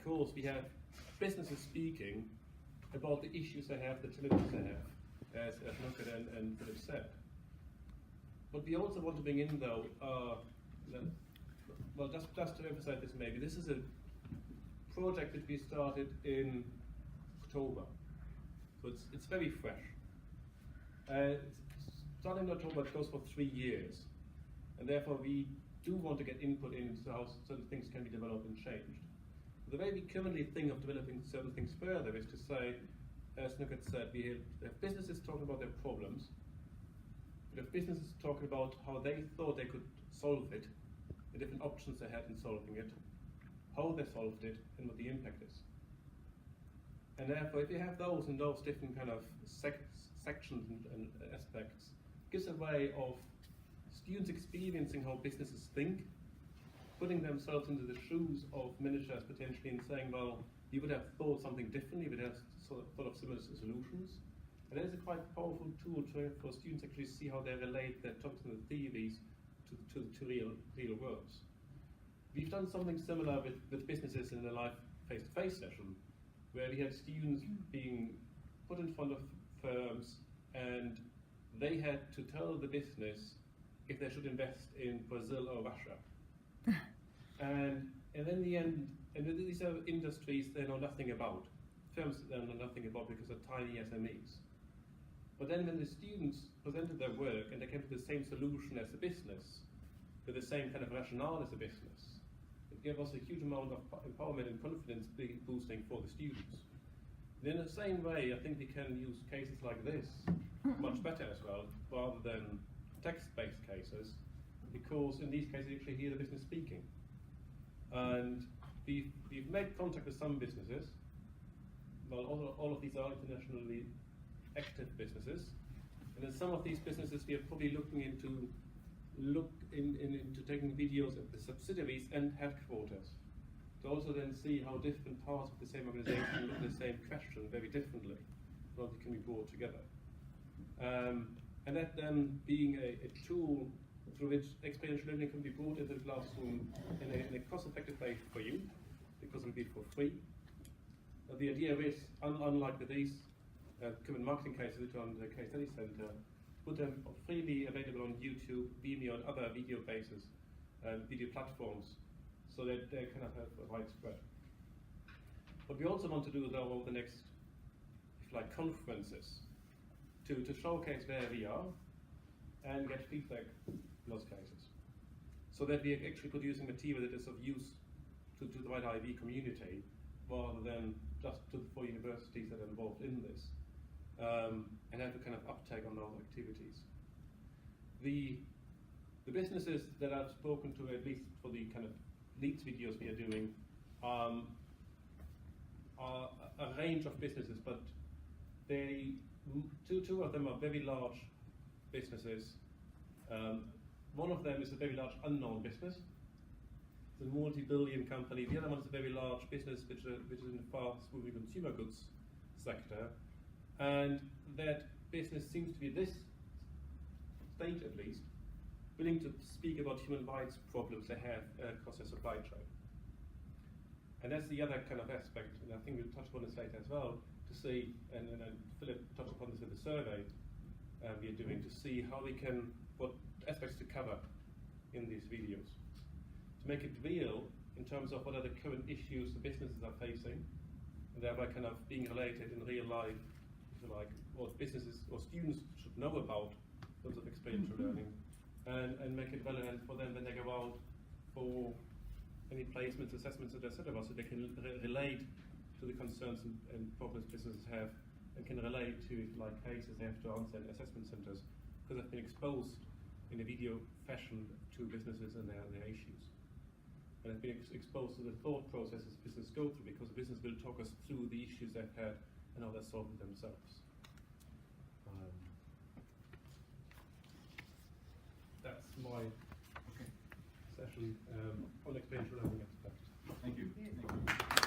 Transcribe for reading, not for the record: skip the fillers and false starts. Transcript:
because we have businesses speaking about the issues they have, the challenges they have, as Nuka and Philip said. What we also want to bring in, though, well, just to emphasize this, maybe this is a project that we started in October, so it's very fresh. It's starting in October, it goes for 3 years, and therefore we do want to get input into how certain things can be developed and changed. The way we currently think of developing certain things further is to say, as Nuka said, we have businesses talking about their problems, we have businesses talking about how they thought they could solve it, the different options they had in solving it, how they solved it, and what the impact is. And therefore, if you have those in those different kind of sections and aspects, it gives a way of students experiencing how businesses think, putting themselves into the shoes of managers potentially and saying, well, you would have thought something differently, you would have thought of similar solutions. And that is a quite powerful tool for students actually see how they relate their topics and the theories to real worlds. We've done something similar with businesses in a live face-to-face session, where we had students being put in front of firms and they had to tell the business if they should invest in Brazil or Russia. and in the end, and these are industries they know nothing about, firms they know nothing about because they're tiny SMEs. But then when the students presented their work and they came to the same solution as the business, with the same kind of rationale as the business, it gave us a huge amount of empowerment and confidence boosting for the students. And in the same way, I think we can use cases like this much better as well, rather than text-based cases, because in these cases you actually hear the business speaking. And we've made contact with some businesses. Well, all of these are internationally active businesses, and in some of these businesses we are probably looking into taking videos of the subsidiaries and headquarters to also then see how different parts of the same organization look at the same question very differently, how they can be brought together. And that then being a tool through which experiential learning can be brought into the classroom in a cost-effective way for you, because it will be for free. The idea is, unlike with these current marketing cases on the Case Study Center, put them freely available on YouTube, Vimeo, and other video bases, video platforms, so that they kind of have a widespread. What we also want to do though over the next, if you like, conferences, to showcase where we are and get feedback in those cases, so that we are actually producing material that is of use to the wider IB community, rather than just for universities that are involved in this, and have a kind of uptake on those activities. The businesses that I've spoken to, at least for the kind of leads videos we are doing, are a range of businesses, but two of them are very large businesses. One of them is a very large unknown business. It's a multi-billion company. The other one is a very large business which is in the fast-moving consumer goods sector. And that business seems to be, at this stage at least, willing to speak about human rights problems they have across their supply chain. And that's the other kind of aspect, and I think we'll touch upon this later as well, to see, and Philip touched upon this with the survey we are doing, to see how we can, what aspects to cover in these videos. To make it real in terms of what are the current issues the businesses are facing, and thereby kind of being related in real life, if you like, what businesses or students should know about in terms of experiential learning, and make it relevant for them when they go out for any placements, assessments, etc., so they can relate to the concerns and problems businesses have, and can relate to, if you like, cases they have to answer in assessment centers, because they've been exposed in a video fashion to businesses and their issues. And have been exposed to the thought processes business go through, because the business will talk us through the issues they've had and how they're solving themselves. That's my session on experiential learning aspect. Thank you. Thank you.